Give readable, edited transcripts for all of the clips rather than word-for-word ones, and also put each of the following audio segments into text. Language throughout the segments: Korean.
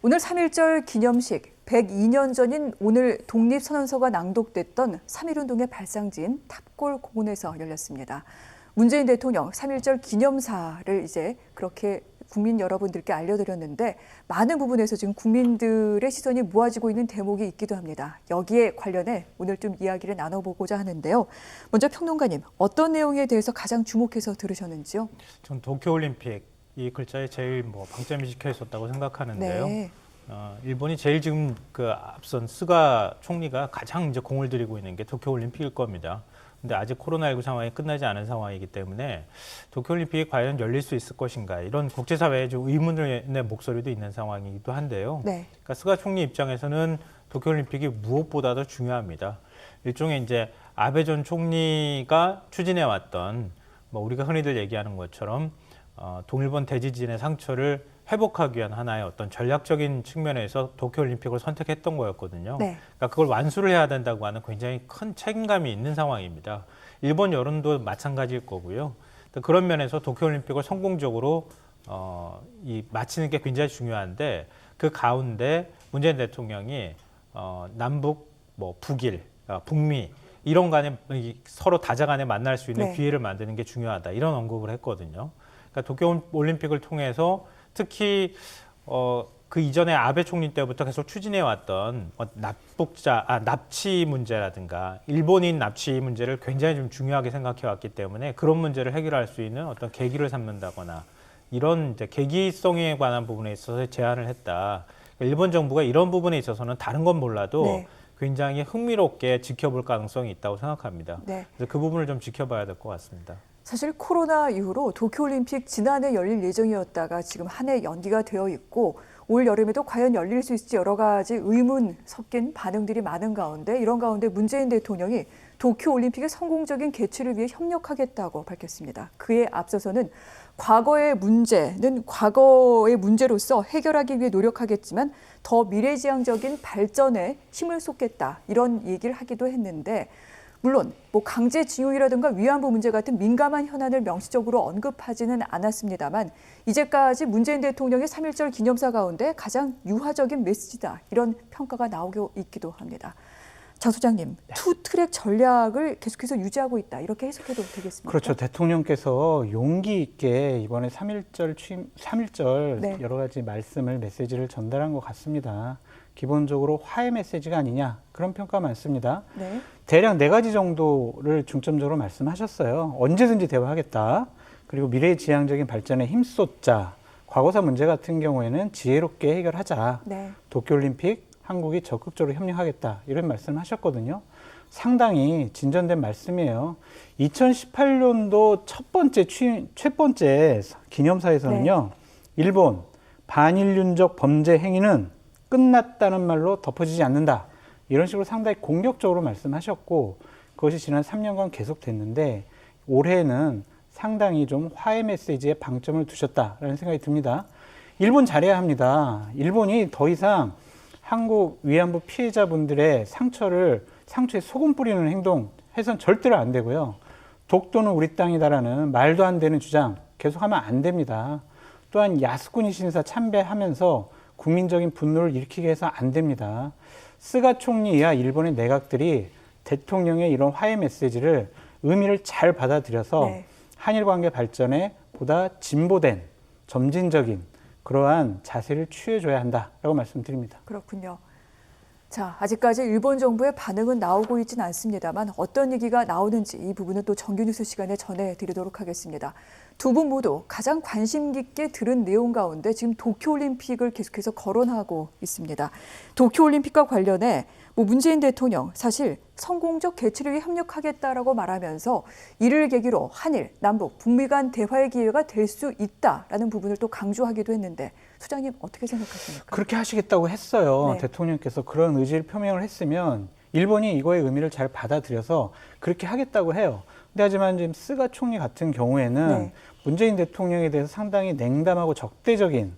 오늘 3.1절 기념식 102년 전인 오늘 독립선언서가 낭독됐던 3.1운동의 발상지인 탑골 공원에서 열렸습니다. 문재인 대통령 3.1절 기념사를 이제 그렇게 국민 여러분들께 알려드렸는데 많은 부분에서 지금 국민들의 시선이 모아지고 있는 대목이 있기도 합니다. 여기에 관련해 오늘 좀 이야기를 나눠보고자 하는데요. 먼저 평론가님, 어떤 내용에 대해서 가장 주목해서 들으셨는지요? 전 도쿄올림픽 이 글자에 제일 방점이 찍혀 있었다고 생각하는데요. 네. 일본이 제일 지금 그 앞선 스가 총리가 가장 이제 공을 들이고 있는 게 도쿄올림픽일 겁니다. 근데 아직 코로나19 상황이 끝나지 않은 상황이기 때문에 도쿄올림픽이 과연 열릴 수 있을 것인가 이런 국제사회의 좀 의문의 목소리도 있는 상황이기도 한데요. 네. 그러니까 스가 총리 입장에서는 도쿄올림픽이 무엇보다도 중요합니다. 일종의 이제 아베 전 총리가 추진해왔던 우리가 흔히들 얘기하는 것처럼 동일본 대지진의 상처를 회복하기 위한 하나의 어떤 전략적인 측면에서 도쿄올림픽을 선택했던 거였거든요. 네. 그러니까 그걸 완수를 해야 된다고 하는 굉장히 큰 책임감이 있는 상황입니다. 일본 여론도 마찬가지일 거고요. 그런 면에서 도쿄올림픽을 성공적으로 마치는 게 굉장히 중요한데 그 가운데 문재인 대통령이 남북, 북일, 북미 이런 간에 서로 다자간에 만날 수 있는 네. 기회를 만드는 게 중요하다 이런 언급을 했거든요. 그러니까 도쿄올림픽을 통해서 특히 그 이전에 아베 총리 때부터 계속 추진해왔던 납치 문제라든가 일본인 납치 문제를 굉장히 좀 중요하게 생각해왔기 때문에 그런 문제를 해결할 수 있는 어떤 계기를 삼는다거나 이런 이제 계기성에 관한 부분에 있어서 제안을 했다. 일본 정부가 이런 부분에 있어서는 다른 건 몰라도 네. 굉장히 흥미롭게 지켜볼 가능성이 있다고 생각합니다. 네. 그래서 그 부분을 좀 지켜봐야 될 것 같습니다. 사실 코로나 이후로 도쿄올림픽 지난해 열릴 예정이었다가 지금 한 해 연기가 되어 있고 올 여름에도 과연 열릴 수 있을지 여러 가지 의문 섞인 반응들이 많은 가운데 이런 가운데 문재인 대통령이 도쿄올림픽의 성공적인 개최를 위해 협력하겠다고 밝혔습니다. 그에 앞서서는 과거의 문제는 과거의 문제로서 해결하기 위해 노력하겠지만 더 미래지향적인 발전에 힘을 쏟겠다 이런 얘기를 하기도 했는데 물론 강제징용이라든가 위안부 문제 같은 민감한 현안을 명시적으로 언급하지는 않았습니다만 이제까지 문재인 대통령의 3.1절 기념사 가운데 가장 유화적인 메시지다 이런 평가가 나오고 있기도 합니다. 장 소장님, 투트랙 전략을 계속해서 유지하고 있다 이렇게 해석해도 되겠습니까? 그렇죠. 대통령께서 용기 있게 이번에 3.1절 네. 여러 가지 메시지를 전달한 것 같습니다. 기본적으로 화해 메시지가 아니냐 그런 평가 많습니다. 네. 대략 4가지 정도를 중점적으로 말씀하셨어요. 언제든지 대화하겠다. 그리고 미래지향적인 발전에 힘쏟자. 과거사 문제 같은 경우에는 지혜롭게 해결하자. 네. 도쿄올림픽 한국이 적극적으로 협력하겠다. 이런 말씀을 하셨거든요. 상당히 진전된 말씀이에요. 2018년도 첫 번째 기념사에서는요. 일본 반인륜적 범죄 행위는 끝났다는 말로 덮어지지 않는다. 이런 식으로 상당히 공격적으로 말씀하셨고 그것이 지난 3년간 계속됐는데 올해는 상당히 좀 화해 메시지에 방점을 두셨다라는 생각이 듭니다. 일본 잘해야 합니다. 일본이 더 이상 한국 위안부 피해자분들의 상처에 소금 뿌리는 행동 해선 절대로 안 되고요. 독도는 우리 땅이다라는 말도 안 되는 주장 계속하면 안 됩니다. 또한 야스쿠니 신사 참배하면서 국민적인 분노를 일으키게 해서 안 됩니다. 스가 총리 이하 일본의 내각들이 대통령의 이런 화해 메시지를 의미를 잘 받아들여서 네. 한일 관계 발전에 보다 진보된 점진적인 그러한 자세를 취해줘야 한다라고 말씀드립니다. 그렇군요. 자, 아직까지 일본 정부의 반응은 나오고 있지는 않습니다만 어떤 얘기가 나오는지 이 부분은 또 정규뉴스 시간에 전해드리도록 하겠습니다. 두 분 모두 가장 관심 깊게 들은 내용 가운데 지금 도쿄올림픽을 계속해서 거론하고 있습니다. 도쿄올림픽과 관련해 문재인 대통령 사실 성공적 개최를 위해 협력하겠다라고 말하면서 이를 계기로 한일, 남북, 북미 간 대화의 기회가 될 수 있다라는 부분을 또 강조하기도 했는데 소장님 어떻게 생각하십니까? 그렇게 하시겠다고 했어요. 네. 대통령께서 그런 의지를 표명을 했으면 일본이 이거의 의미를 잘 받아들여서 그렇게 하겠다고 해요. 근데 하지만 지금 스가 총리 같은 경우에는 네. 문재인 대통령에 대해서 상당히 냉담하고 적대적인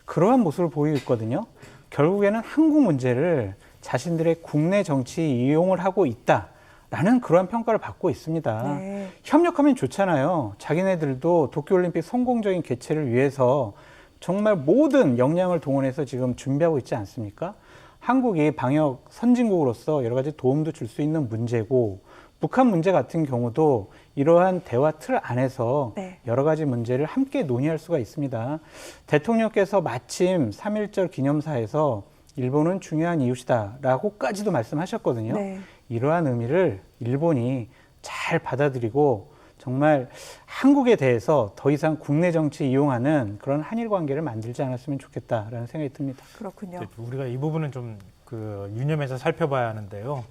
그러한 모습을 보이고 있거든요. 결국에는 한국 문제를 자신들의 국내 정치에 이용을 하고 있다라는 그러한 평가를 받고 있습니다. 네. 협력하면 좋잖아요. 자기네들도 도쿄올림픽 성공적인 개최를 위해서 정말 모든 역량을 동원해서 지금 준비하고 있지 않습니까? 한국이 방역 선진국으로서 여러 가지 도움도 줄 수 있는 문제고, 북한 문제 같은 경우도 이러한 대화 틀 안에서 네. 여러 가지 문제를 함께 논의할 수가 있습니다. 대통령께서 마침 3.1절 기념사에서 일본은 중요한 이웃이다라고까지도 말씀하셨거든요. 네. 이러한 의미를 일본이 잘 받아들이고 정말 한국에 대해서 더 이상 국내 정치 이용하는 그런 한일 관계를 만들지 않았으면 좋겠다라는 생각이 듭니다. 그렇군요. 우리가 이 부분은 좀 유념해서 살펴봐야 하는데요.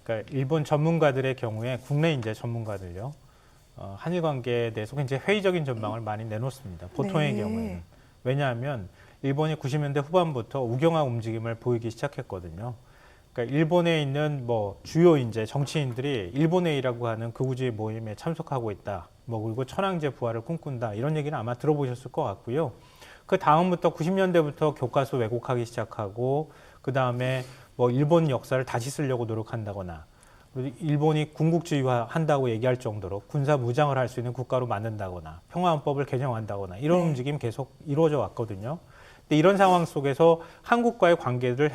그러니까 일본 전문가들의 경우에 국내 이제 전문가들요, 한일 관계에 대해서 굉장히 회의적인 전망을 많이 내놓습니다. 보통의 네. 경우에는. 왜냐하면 일본이 90년대 후반부터 우경화 움직임을 보이기 시작했거든요. 그러니까 일본에 있는 주요 이제 정치인들이 일본회의라고 하는 극우주의 모임에 참석하고 있다. 그리고 천황제 부활을 꿈꾼다. 이런 얘기는 아마 들어보셨을 것 같고요. 그 다음부터 90년대부터 교과서 왜곡하기 시작하고, 그 다음에 일본 역사를 다시 쓰려고 노력한다거나, 일본이 군국주의화 한다고 얘기할 정도로 군사 무장을 할 수 있는 국가로 만든다거나, 평화헌법을 개정한다거나, 이런 움직임이 계속 이루어져 왔거든요. 근데 이런 상황 속에서 한국과의 관계를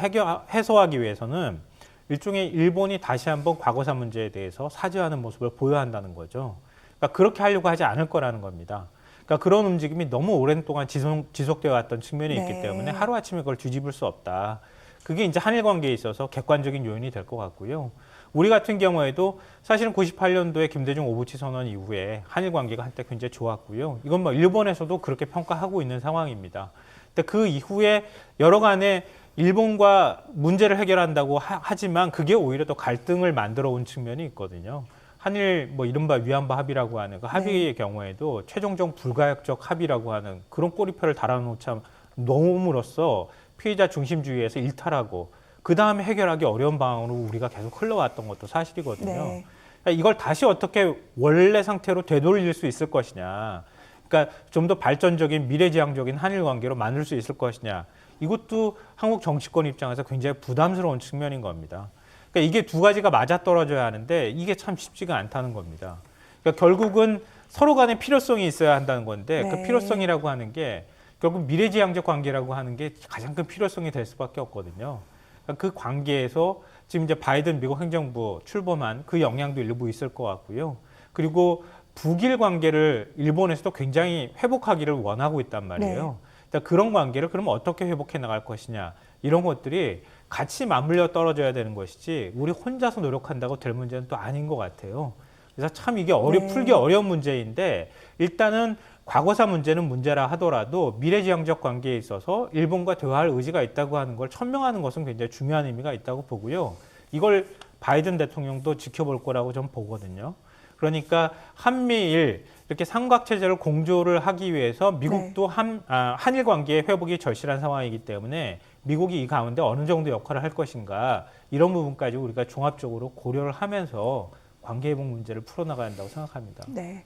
해소하기 위해서는 일종의 일본이 다시 한번 과거사 문제에 대해서 사죄하는 모습을 보여야 한다는 거죠. 그러니까 그렇게 하려고 하지 않을 거라는 겁니다. 그러니까 그런 움직임이 너무 오랜 동안 지속되어 왔던 측면이 있기 때문에 하루아침에 그걸 뒤집을 수 없다. 그게 이제 한일 관계에 있어서 객관적인 요인이 될 것 같고요. 우리 같은 경우에도 사실은 98년도에 김대중 오부치 선언 이후에 한일 관계가 한때 굉장히 좋았고요. 이건 일본에서도 그렇게 평가하고 있는 상황입니다. 근데 그 이후에 여러 간의 일본과 문제를 해결한다고 하지만 그게 오히려 더 갈등을 만들어 온 측면이 있거든요. 한일 이른바 위안부 합의라고 하는 그 합의의 경우에도 최종적 불가역적 합의라고 하는 그런 꼬리표를 달아놓음으로써 피해자 중심주의에서 일탈하고 그 다음에 해결하기 어려운 방향으로 우리가 계속 흘러왔던 것도 사실이거든요. 네. 그러니까 이걸 다시 어떻게 원래 상태로 되돌릴 수 있을 것이냐. 그러니까 좀 더 발전적인 미래지향적인 한일 관계로 만들 수 있을 것이냐. 이것도 한국 정치권 입장에서 굉장히 부담스러운 측면인 겁니다. 그러니까 이게 두 가지가 맞아떨어져야 하는데 이게 참 쉽지가 않다는 겁니다. 그러니까 결국은 서로 간의 필요성이 있어야 한다는 건데 그 필요성이라고 하는 게 결국 미래지향적 관계라고 하는 게 가장 큰 필요성이 될 수밖에 없거든요. 그러니까 그 관계에서 지금 이제 바이든 미국 행정부 출범한 그 영향도 일부 있을 것 같고요. 그리고 북일 관계를 일본에서도 굉장히 회복하기를 원하고 있단 말이에요. 그러니까 그런 관계를 그럼 어떻게 회복해 나갈 것이냐. 이런 것들이 같이 맞물려 떨어져야 되는 것이지 우리 혼자서 노력한다고 될 문제는 또 아닌 것 같아요. 그래서 참 이게 풀기 어려운 문제인데 일단은 과거사 문제는 문제라 하더라도 미래지향적 관계에 있어서 일본과 대화할 의지가 있다고 하는 걸 천명하는 것은 굉장히 중요한 의미가 있다고 보고요. 이걸 바이든 대통령도 지켜볼 거라고 저는 보거든요. 그러니까 한미일 이렇게 삼각체제를 공조를 하기 위해서 미국도 한일 관계의 회복이 절실한 상황이기 때문에 미국이 이 가운데 어느 정도 역할을 할 것인가 이런 부분까지 우리가 종합적으로 고려를 하면서 관계 회복 문제를 풀어나가야 한다고 생각합니다. 네.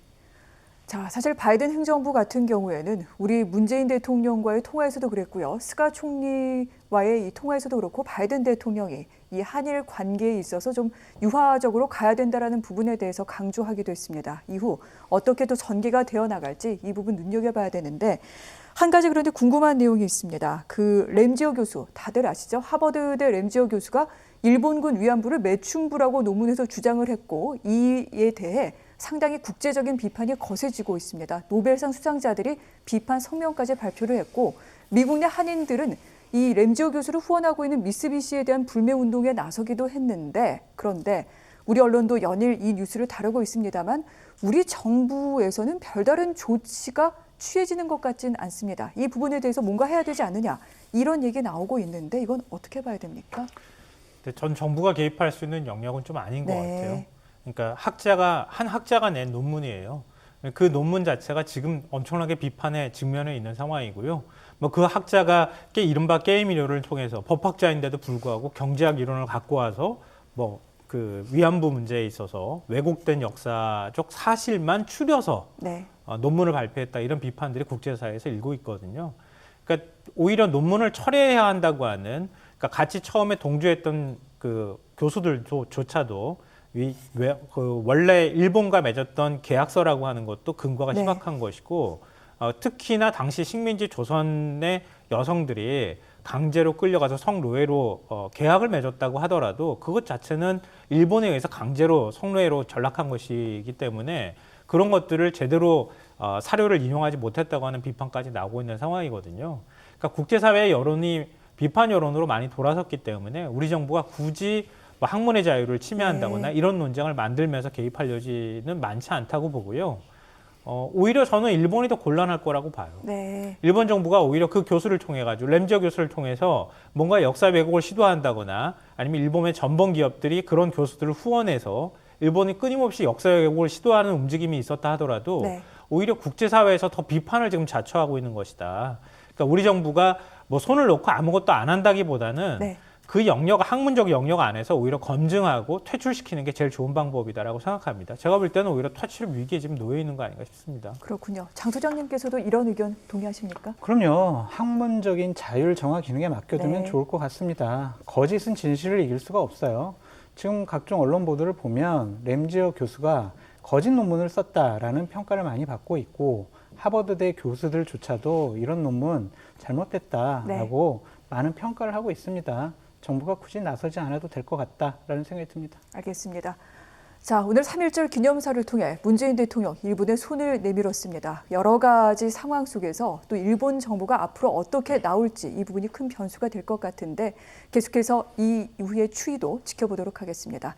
자, 사실 바이든 행정부 같은 경우에는 우리 문재인 대통령과의 통화에서도 그랬고요. 스가 총리와의 이 통화에서도 그렇고 바이든 대통령이 이 한일 관계에 있어서 좀 유화적으로 가야 된다라는 부분에 대해서 강조하기도 했습니다. 이후 어떻게 또 전개가 되어 나갈지 이 부분 눈여겨봐야 되는데 한 가지 그런데 궁금한 내용이 있습니다. 그 램지어 교수, 다들 아시죠? 하버드대 램지어 교수가 일본군 위안부를 매춘부라고 논문에서 주장을 했고 이에 대해 상당히 국제적인 비판이 거세지고 있습니다. 노벨상 수상자들이 비판 성명까지 발표를 했고 미국 내 한인들은 이 램지어 교수를 후원하고 있는 미쓰비시에 대한 불매 운동에 나서기도 했는데 그런데 우리 언론도 연일 이 뉴스를 다루고 있습니다만 우리 정부에서는 별다른 조치가 취해지는 것 같진 않습니다. 이 부분에 대해서 뭔가 해야 되지 않느냐 이런 얘기 나오고 있는데 이건 어떻게 봐야 됩니까? 전 정부가 개입할 수 있는 영역은 좀 아닌 것 같아요. 그러니까 한 학자가 낸 논문이에요. 그 논문 자체가 지금 엄청나게 비판에 직면해 있는 상황이고요. 그 학자가 이른바 게임 이론을 통해서 법학자인데도 불구하고 경제학 이론을 갖고 와서 그 위안부 문제에 있어서 왜곡된 역사적 사실만 추려서 논문을 발표했다 이런 비판들이 국제사회에서 일고 있거든요. 그러니까 오히려 논문을 철회해야 한다고 하는 그러니까 같이 처음에 동조했던 그 교수들조차도 원래 일본과 맺었던 계약서라고 하는 것도 근거가 희박한 것이고 특히나 당시 식민지 조선의 여성들이 강제로 끌려가서 성노예로 계약을 맺었다고 하더라도 그것 자체는 일본에 의해서 강제로 성노예로 전락한 것이기 때문에 그런 것들을 제대로 사료를 인용하지 못했다고 하는 비판까지 나오고 있는 상황이거든요. 그러니까 국제사회의 여론이 비판 여론으로 많이 돌아섰기 때문에 우리 정부가 굳이 뭐 학문의 자유를 침해한다거나 네. 이런 논쟁을 만들면서 개입할 여지는 많지 않다고 보고요. 오히려 저는 일본이 더 곤란할 거라고 봐요. 네. 일본 정부가 오히려 그 교수를 통해 가지고 램지어 교수를 통해서 뭔가 역사 왜곡을 시도한다거나 아니면 일본의 전범 기업들이 그런 교수들을 후원해서 일본이 끊임없이 역사 왜곡을 시도하는 움직임이 있었다 하더라도 네. 오히려 국제사회에서 더 비판을 지금 자초하고 있는 것이다. 그러니까 우리 정부가 뭐 손을 놓고 아무것도 안 한다기보다는 네. 그 영역, 학문적 영역 안에서 오히려 검증하고 퇴출시키는 게 제일 좋은 방법이다라고 생각합니다. 제가 볼 때는 오히려 퇴출 위기에 지금 놓여 있는 거 아닌가 싶습니다. 그렇군요. 장 소장님께서도 이런 의견 동의하십니까? 그럼요. 학문적인 자율 정화 기능에 맡겨두면 네. 좋을 것 같습니다. 거짓은 진실을 이길 수가 없어요. 지금 각종 언론 보도를 보면 램지어 교수가 거짓 논문을 썼다라는 평가를 많이 받고 있고 하버드대 교수들조차도 이런 논문 잘못됐다라고 많은 평가를 하고 있습니다. 정부가 굳이 나서지 않아도 될 것 같다라는 생각이 듭니다. 알겠습니다. 자, 오늘 3.1절 기념사를 통해 문재인 대통령 일본에 손을 내밀었습니다. 여러 가지 상황 속에서 또 일본 정부가 앞으로 어떻게 나올지 이 부분이 큰 변수가 될 것 같은데 계속해서 이 이후의 추이도 지켜보도록 하겠습니다.